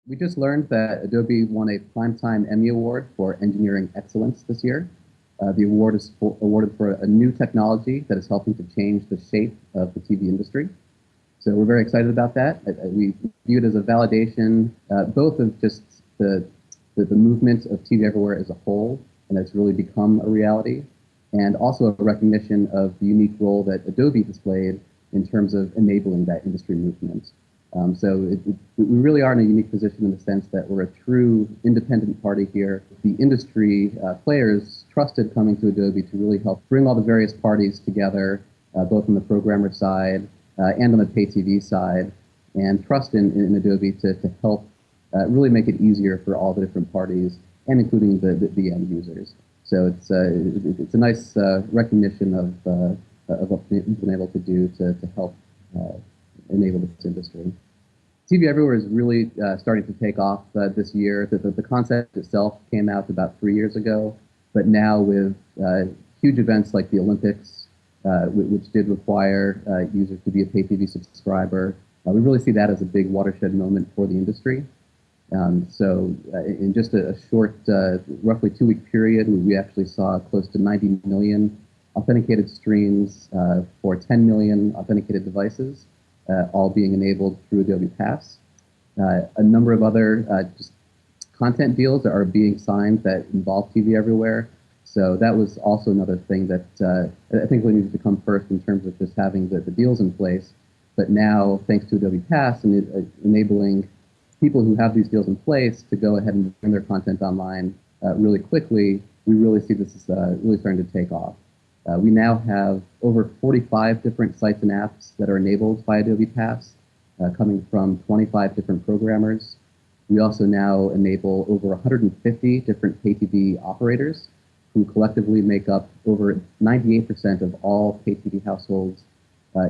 We just learned that Adobe won a Primetime Emmy Award for engineering excellence this year. The award is awarded for a new technology that is helping to change the shape of the TV industry. So we're very excited about that. We view it as a validation, both of just the movement of TV everywhere as a whole, and that's really become a reality, and also a recognition of the unique role that Adobe displayed in terms of enabling that industry movement. We really are in a unique position in the sense that we're a true independent party here. The industry players trusted coming to Adobe to really help bring all the various parties together, both on the programmer side and on the pay TV side, and trust in Adobe to help really make it easier for all the different parties, and including the end users. So it's a nice recognition of what we've been able to do to help enable this industry. TV Everywhere is really starting to take off this year. The concept itself came out about 3 years ago, but now with huge events like the Olympics, which did require users to be a pay TV subscriber, we really see that as a big watershed moment for the industry. In just a short, roughly 2-week period, we actually saw close to 90 million authenticated streams for 10 million authenticated devices, all being enabled through Adobe Pass. A number of other just content deals are being signed that involve TV Everywhere. So that was also another thing that I think we needed to come first in terms of just having the deals in place. But now, thanks to Adobe Pass and enabling people who have these deals in place to go ahead and bring their content online really quickly, we really see this is really starting to take off. We now have over 45 different sites and apps that are enabled by Adobe Pass, coming from 25 different programmers. We also now enable over 150 different pay TV operators who collectively make up over 98% of all pay TV households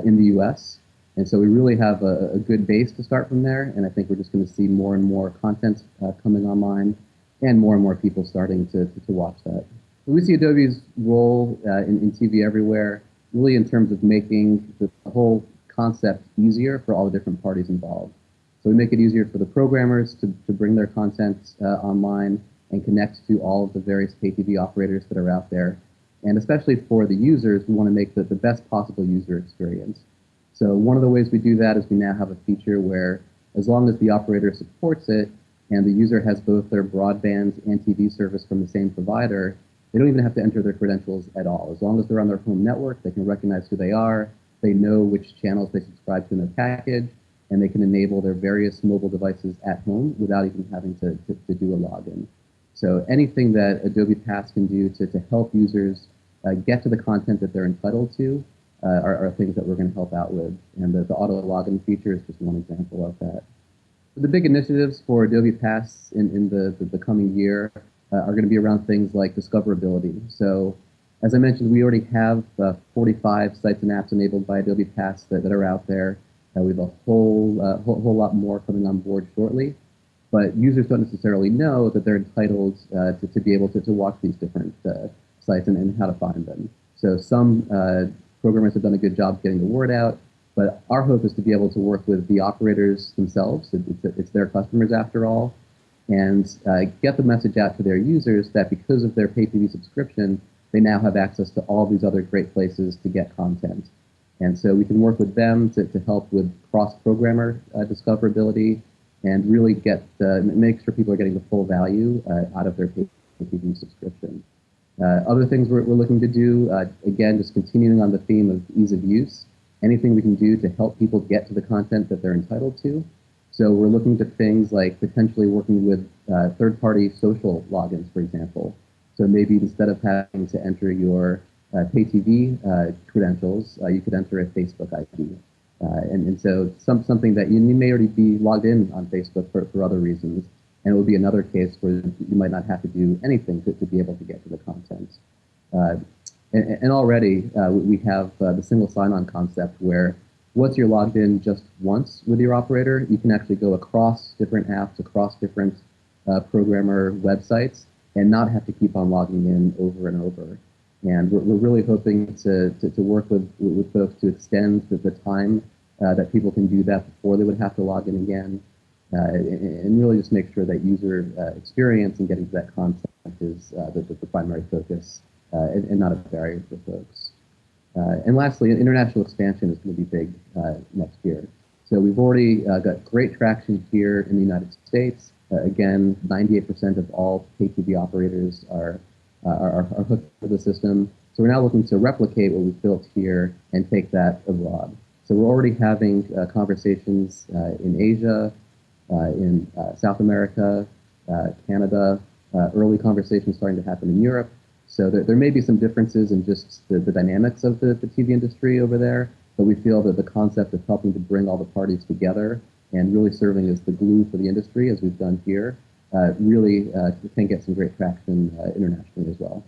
in the US. And so we really have a good base to start from there, and I think we're just going to see more and more content coming online and more people starting to watch that. We see Adobe's role in TV Everywhere really in terms of making the whole concept easier for all the different parties involved. So we make it easier for the programmers to bring their content online and connect to all of the various pay TV operators that are out there. And especially for the users, we want to make the best possible user experience. So one of the ways we do that is we now have a feature where, as long as the operator supports it and the user has both their broadband and TV service from the same provider, they don't even have to enter their credentials at all. As long as they're on their home network, they can recognize who they are, they know which channels they subscribe to in their package, and they can enable their various mobile devices at home without even having to do a login. So anything that Adobe Pass can do to help users get to the content that they're entitled to are things that we're going to help out with. And the auto login feature is just one example of that. The big initiatives for Adobe Pass in the coming year are going to be around things like discoverability. So as I mentioned, we already have 45 sites and apps enabled by Adobe Pass that are out there. We have a whole lot more coming on board shortly. But users don't necessarily know that they're entitled to be able to watch these different sites and how to find them. So some programmers have done a good job getting the word out, but our hope is to be able to work with the operators themselves. It's their customers after all, and get the message out to their users that because of their pay TV subscription, they now have access to all these other great places to get content. And so we can work with them to help with cross-programmer discoverability and really make sure people are getting the full value out of their pay TV subscription. Other things we're looking to do, again, just continuing on the theme of ease of use, anything we can do to help people get to the content that they're entitled to. So we're looking to things like potentially working with third-party social logins, for example. So maybe instead of having to enter your pay TV credentials, you could enter a Facebook ID. And so something that you may already be logged in on Facebook for other reasons, and it will be another case where you might not have to do anything to be able to get to the content. And already we have the single sign-on concept where once you're logged in just once with your operator, you can actually go across different apps, across different programmer websites, and not have to keep on logging in over and over. And we're really hoping to work with folks to extend the time that people can do that before they would have to log in again. and really just make sure that user experience and getting to that content is the primary focus and not a barrier for folks. And lastly, international expansion is going to be big next year. So we've already got great traction here in the United States. Again, 98% of all pay TV operators are hooked to the system. So we're now looking to replicate what we've built here and take that abroad. So we're already having conversations in Asia, in South America, Canada, early conversations starting to happen in Europe. So there may be some differences in just the dynamics of the TV industry over there, but we feel that the concept of helping to bring all the parties together and really serving as the glue for the industry, as we've done here, really can get some great traction internationally as well.